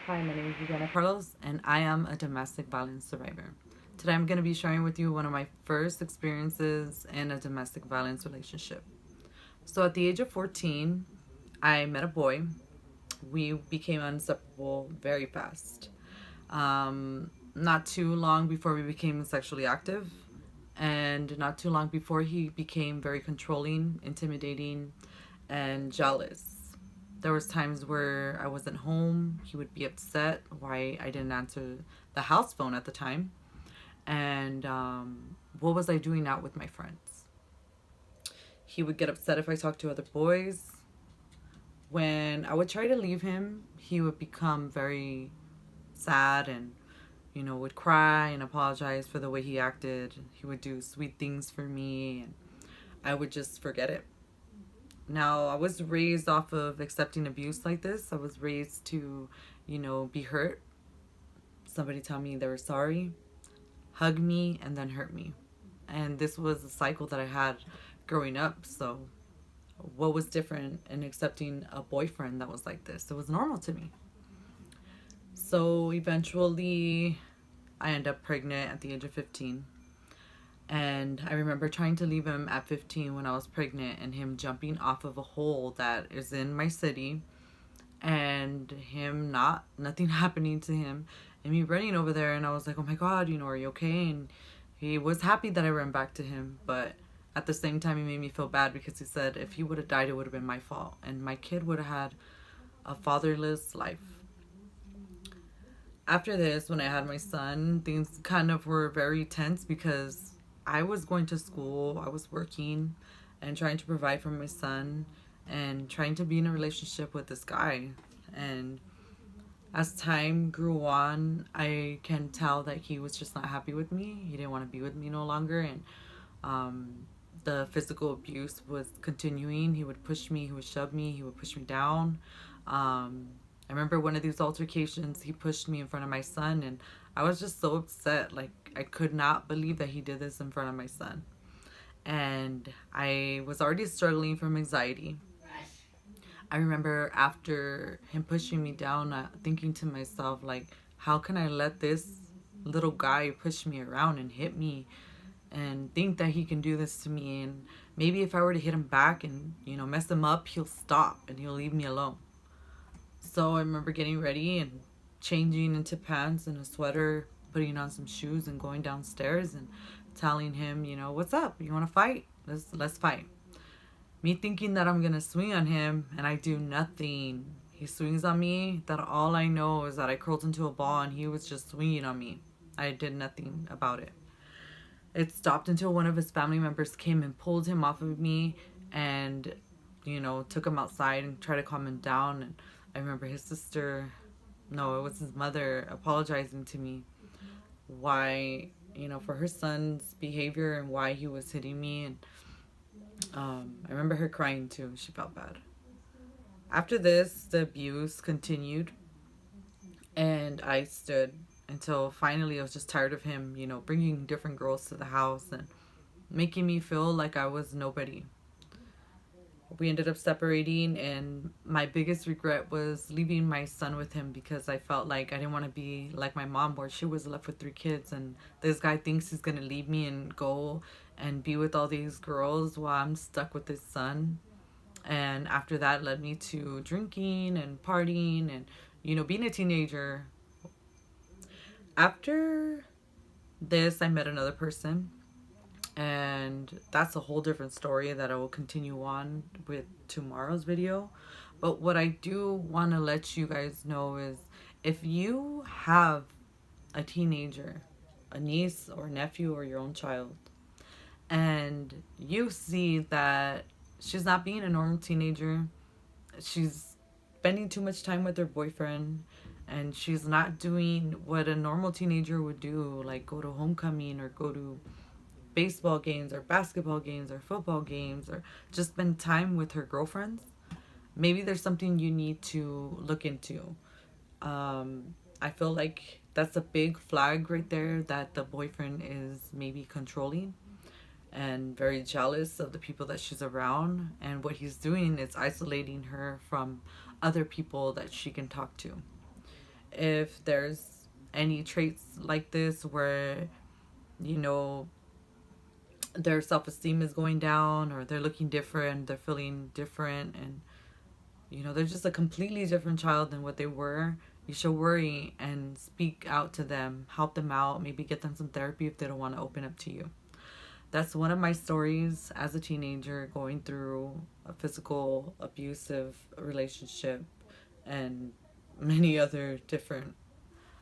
Hi, my name is Viviana Carlos, and I am a domestic violence survivor. Today, I'm going to be sharing with you one of my first experiences in a domestic violence relationship. So, at the age of 14, I met a boy. We became inseparable very fast. Not too long before we became sexually active, and not too long before he became very controlling, intimidating, and jealous. There was times where I wasn't home. He would be upset why I didn't answer the house phone at the time, and what was I doing out with my friends. He would get upset if I talked to other boys. When I would try to leave him, he would become very sad and would cry and apologize for the way he acted. He would do sweet things for me, and I would just forget it. Now, I was raised off of accepting abuse like this. I was raised to, be hurt. Somebody tell me they were sorry, hug me, and then hurt me. And this was a cycle that I had growing up. So, what was different in accepting a boyfriend that was like this? It was normal to me. So, eventually, I ended up pregnant at the age of 15. And I remember trying to leave him at 15 when I was pregnant, and him jumping off of a hole that is in my city, and him nothing happening to him, and me running over there. And I was like, oh my God, are you okay? And he was happy that I ran back to him, but at the same time, he made me feel bad because he said if he would have died, it would have been my fault, and my kid would have had a fatherless life. After this, when I had my son, things kind of were very tense because I was going to school, I was working, and trying to provide for my son, and trying to be in a relationship with this guy. And as time grew on, I can tell that he was just not happy with me. He didn't want to be with me no longer, and the physical abuse was continuing. He would push me, he would shove me, he would push me down. I remember one of these altercations, he pushed me in front of my son, and I was just so upset. Like, I could not believe that he did this in front of my son. And I was already struggling from anxiety. I remember after him pushing me down, thinking to myself, like, how can I let this little guy push me around and hit me and think that he can do this to me? And maybe if I were to hit him back and, mess him up, he'll stop and he'll leave me alone. So I remember getting ready and changing into pants and a sweater, putting on some shoes and going downstairs and telling him, what's up? You want to fight? Let's fight. Me thinking that I'm going to swing on him, and I do nothing. He swings on me. That all I know is that I curled into a ball and he was just swinging on me. I did nothing about it. It stopped until one of his family members came and pulled him off of me and, took him outside and tried to calm him down. And I remember his sister, no, it was his mother, apologizing to me why, for her son's behavior and why he was hitting me. And I remember her crying too. She felt bad. After this, the abuse continued, and I stood until finally I was just tired of him, bringing different girls to the house and making me feel like I was nobody. We ended up separating, and my biggest regret was leaving my son with him because I felt like I didn't want to be like my mom, where she was left with 3 kids, and this guy thinks he's going to leave me and go and be with all these girls while I'm stuck with his son. And after that led me to drinking and partying and, being a teenager. After this, I met another person, and that's a whole different story that I will continue on with tomorrow's video. But what I do want to let you guys know is, if you have a teenager, a niece or nephew or your own child, and you see that she's not being a normal teenager, she's spending too much time with her boyfriend, and she's not doing what a normal teenager would do, like go to homecoming or go to baseball games or basketball games or football games or just spend time with her girlfriends, maybe there's something you need to look into. I feel like that's a big flag right there, that the boyfriend is maybe controlling and very jealous of the people that she's around, and what he's doing is isolating her from other people that she can talk to. if there's any traits like this where, you know, their self-esteem is going down, or they're looking different, they're feeling different, and you know, they're just a completely different child than what they were, you should worry and speak out to them, help them out, maybe get them some therapy if they don't want to open up to you. That's one of my stories as a teenager, going through a physical abusive relationship and many other different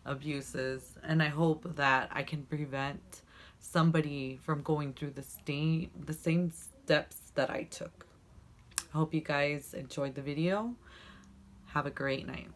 abuses. And I hope that I can prevent somebody from going through the same steps that I took. I hope you guys enjoyed the video. Have a great night.